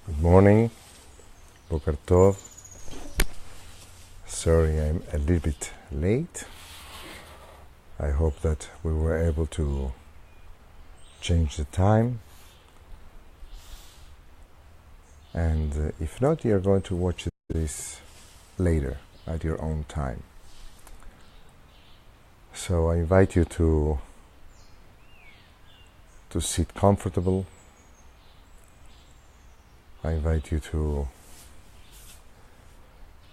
Good morning, Boker Tov. Sorry I'm a little bit late. I hope that we were able to change the time. And if not, you're going to watch this later at your own time. So I invite you to sit comfortable. I invite you to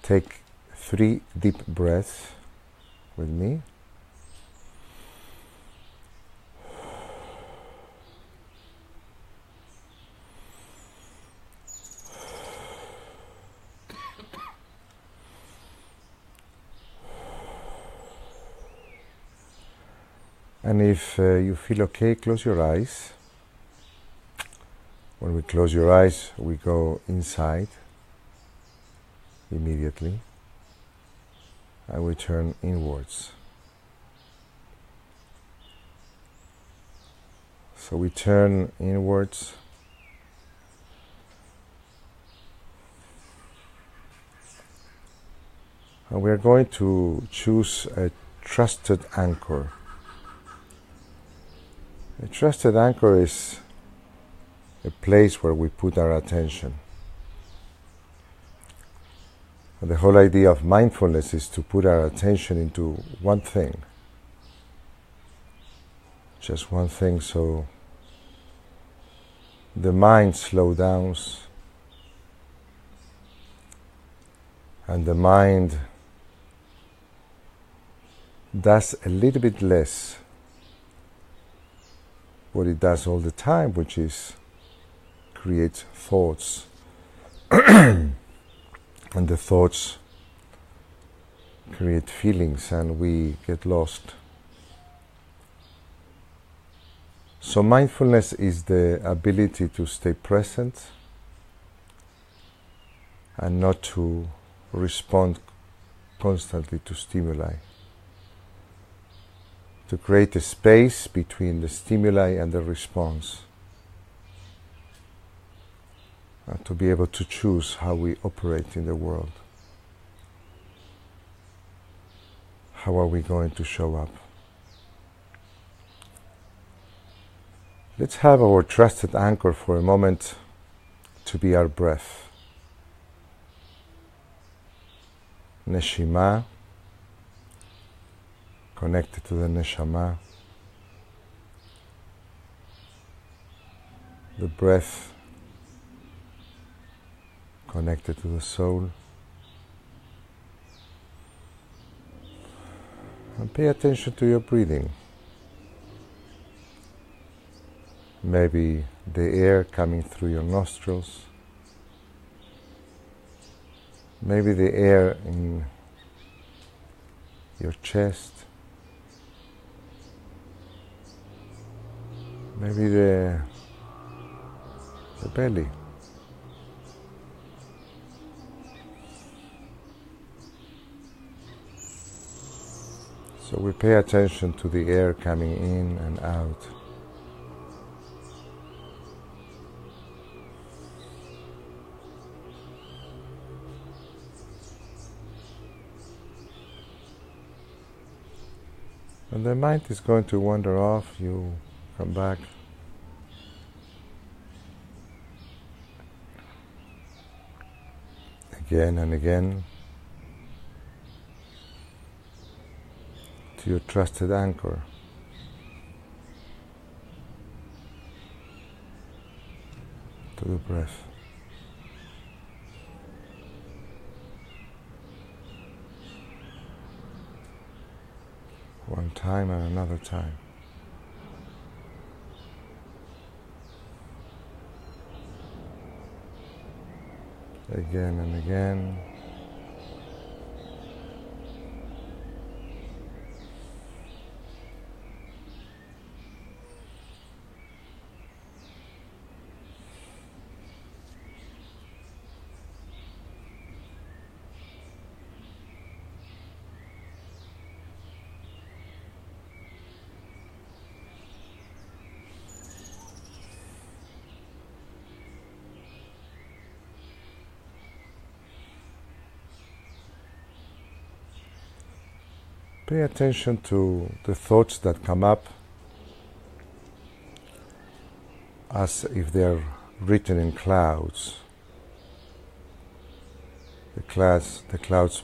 take 3 deep breaths with me. And if you feel okay, close your eyes. When we close your eyes, we go inside immediately, and we turn inwards. So we turn inwards, and we are going to choose a trusted anchor. A trusted anchor is a place where we put our attention. And the whole idea of mindfulness is to put our attention into one thing. Just one thing, so the mind slows down and the mind does a little bit less what it does all the time, which is create thoughts. And the thoughts create feelings and we get lost. So mindfulness is the ability to stay present and not to respond constantly to stimuli. To create a space between the stimuli and the response. And to be able to choose how we operate in the world. How are we going to show up? Let's have our trusted anchor for a moment to be our breath. Neshima, connected to the neshama. The breath connected to the soul. And pay attention to your breathing. Maybe the air coming through your nostrils. Maybe the air in your chest. Maybe the belly. So we pay attention to the air coming in and out. And the mind is going to wander off, you come back. Again and again to your trusted anchor. To the breath. One time and another time. Again and again. Pay attention to the thoughts that come up as if they're written in clouds. The clouds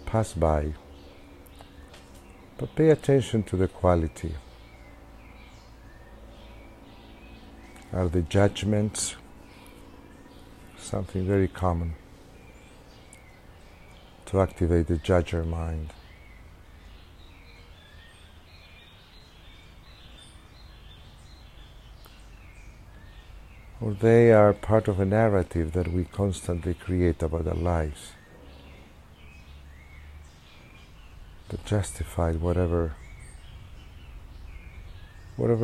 pass by, but pay attention to the quality. Are the judgments something very common to activate the judger mind? Or they are part of a narrative that we constantly create about our lives that justify whatever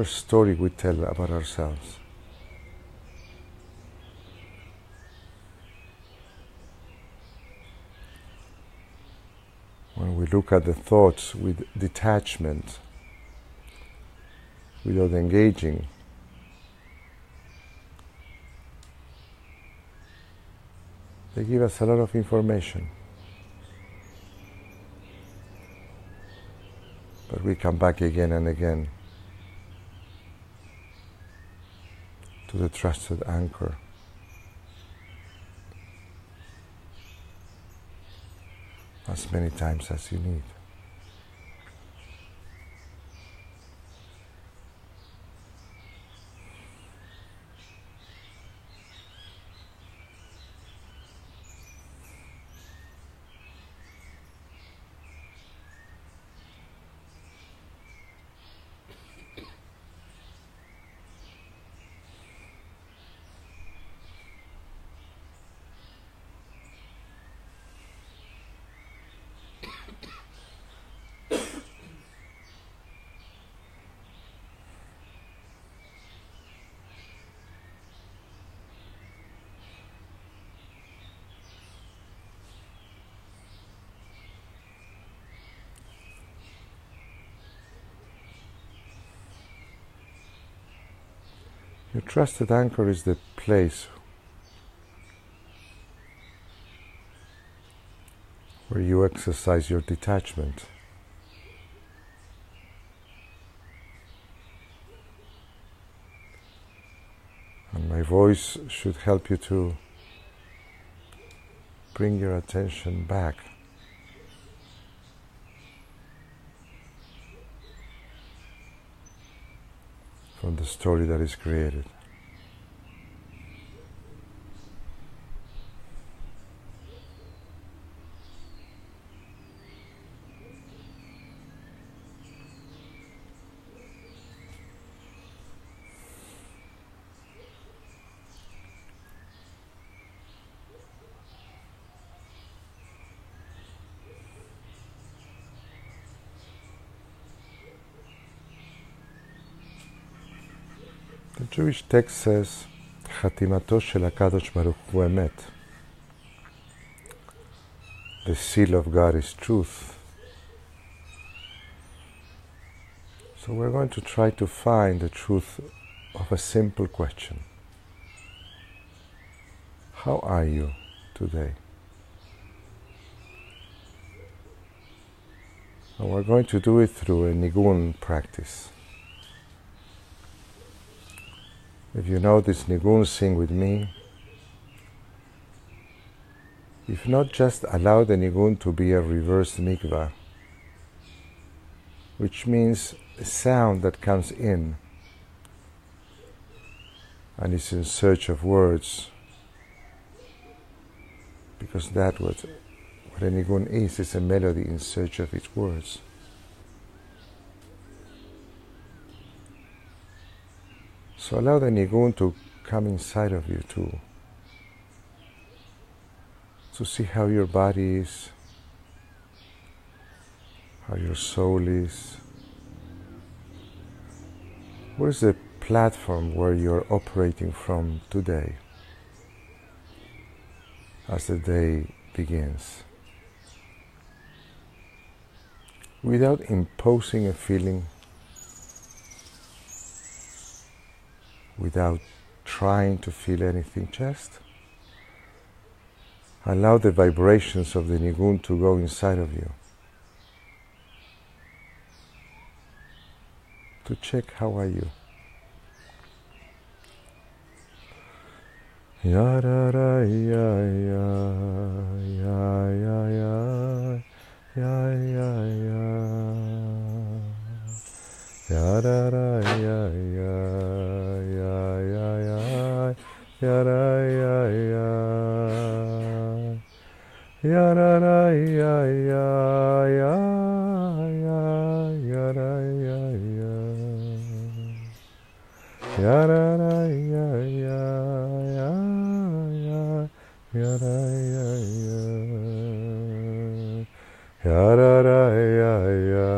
story we tell about ourselves. When we look at the thoughts with detachment, without engaging, they give us a lot of information. But we come back again and again to the trusted anchor. As many times as you need. Your trusted anchor is the place where you exercise your detachment. And my voice should help you to bring your attention back from the story that is created. The Jewish text says, "Chatimato shel HaKadosh Baruch Hu emet." The seal of God is truth. So we're going to try to find the truth of a simple question. How are you today? And we're going to do it through a nigun practice. If you know this nigun, sing with me. If not, just allow the nigun to be a reverse mikvah, which means a sound that comes in and is in search of words, because that's what a nigun is a melody in search of its words. So allow the nigun to come inside of you to see how your body is, how your soul is. Where's the platform where you're operating from today as the day begins? Without imposing a feeling, without trying to feel anything, just allow the vibrations of the nigun to go inside of you. to check how are you. Ya ra ra ya ya ya ya ya ya ya ya ya ra ra ya ya ya ya ya ya ra ya ya ya ra ra ya ya ya ya ya ra ya ya ya ra ra ya ya ya ya ra ya ya ya ra ra ya ya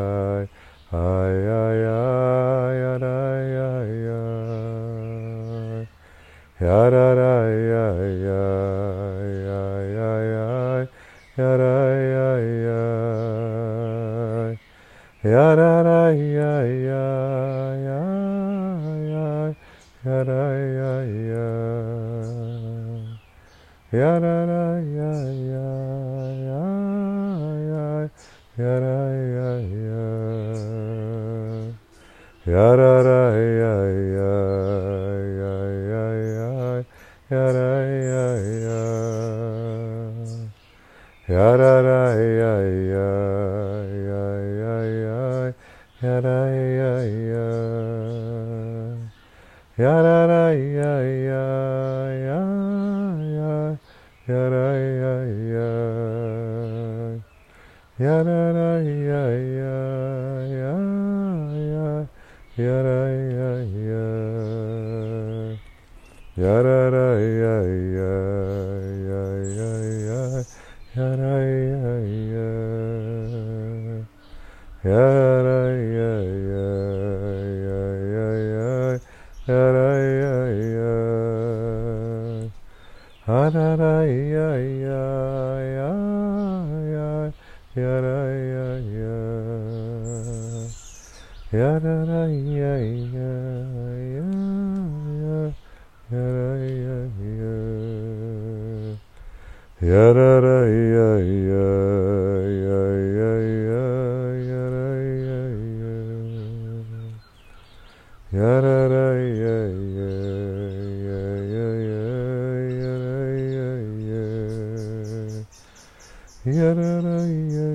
ay ay ay ya ra ya ya ya ra ra ya ya ya ya ya ya ra ya ya ya ra ra ya ya ya ya ya ra ya ya ya ra ra ya ya ya ya ya ra ya ya ya ra ra ya ya ya ya ya ya ra ya ya ya ra ra ya ya ya ya ya ya ra ya ya ya ra ra ya ya ya ya ya ra ya ya ya ra ra ya ya ya ya ya ra ya ya ya ra ra ya ya ya ya ya ya ra ya ya ya ra ya ya ya ya ya ya ra ya ya ha ra ra ya ya ya ya ya ra ya ya ya ra ra ya ya ya ya ya ra ya ya ya ra ra ya ya ya ya ya ya ra ya ya ya ra ra ya ya ya ya ya ya ra ya ya ya ra ra ya ya ya ya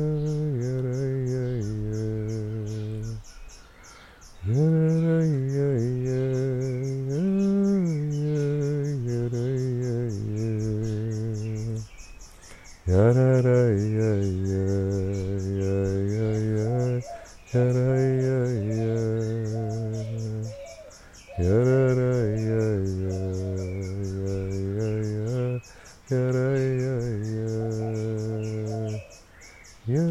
ya ra ya ya ya ra ra ya ya ya ya ya ra ya ya ya ra ra ya ya ya ya ya ya ra ya ya ya ra ra ya ya ya ya ya ya ra ya ya ya ra ra ya ya ya ya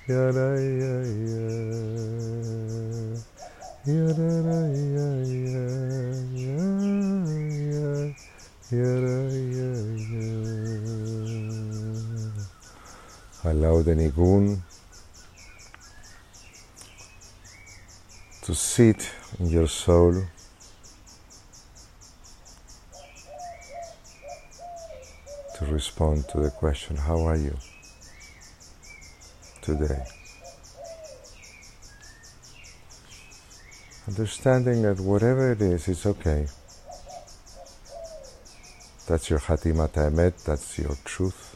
ya ra ya ya ya ra ra ya ya ya ya ya ra ya ya. Allow the Nigun to sit in your soul, to respond to the question, how are you today? Understanding that whatever it is, it's okay. That's your Hatimat Emet, that's your truth.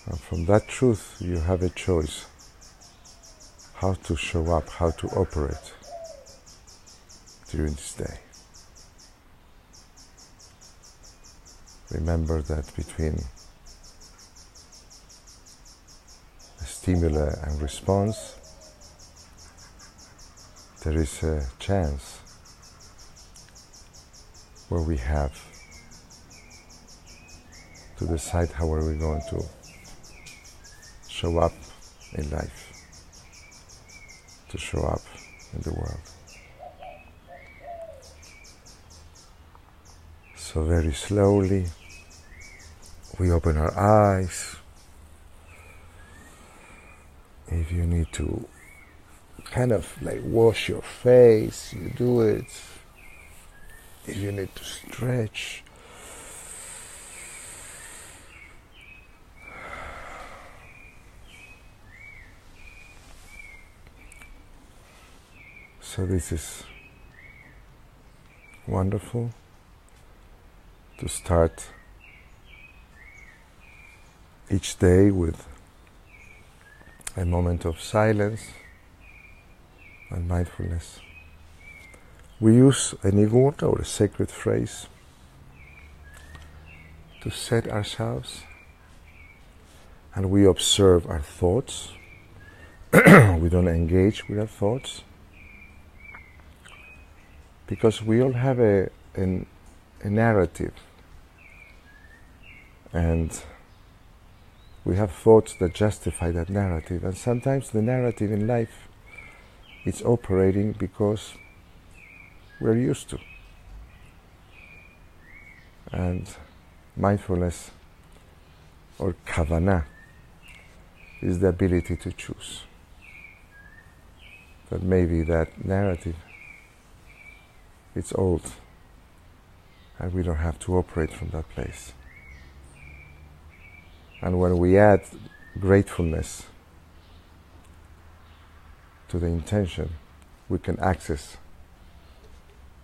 And from that truth, you have a choice how to show up, how to operate during this day. Remember that between the stimuli and response, there is a chance where we have to decide how are we going to show up in life, to show up in the world. So very slowly we open our eyes. If you need to kind of like wash your face, you do it. If you need to stretch, So this is wonderful to start each day with a moment of silence and mindfulness. We use a nigun or a sacred phrase to set ourselves, and we observe our thoughts. We don't engage with our thoughts because we all have a narrative, and we have thoughts that justify that narrative, and sometimes the narrative in life is operating because we're used to. And mindfulness, or kavanah, is the ability to choose. That maybe that narrative, it's old, and we don't have to operate from that place. And when we add gratefulness to the intention, we can access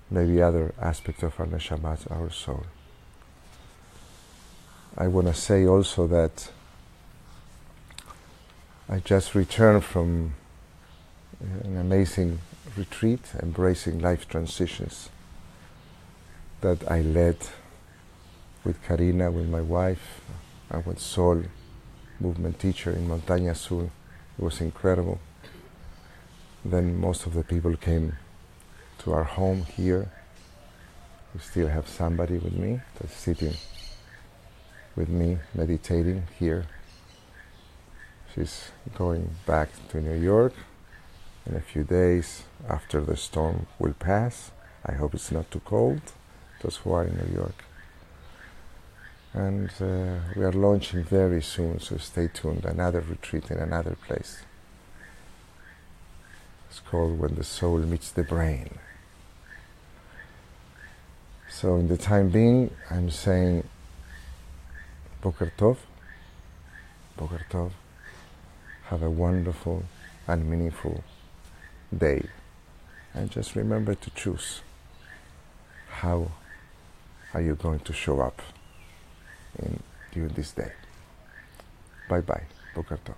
maybe other aspects of our neshama, our soul. I want to say also that I just returned from an amazing retreat, embracing life transitions, that I led with Karina, with my wife, and with Sol, movement teacher in Montaña Azul. It was incredible. Then most of the people came to our home here. We still have somebody with me that's sitting with me, meditating here. She's going back to New York in a few days after the storm will pass. I hope it's not too cold, those who are in New York. And we are launching very soon, so stay tuned, another retreat in another place. It's called When the Soul Meets the Brain. So in the time being, I'm saying Boker Tov, Boker Tov. Have a wonderful and meaningful day. And just remember to choose. How are you going to show up during this day? Bye-bye. Boker Tov.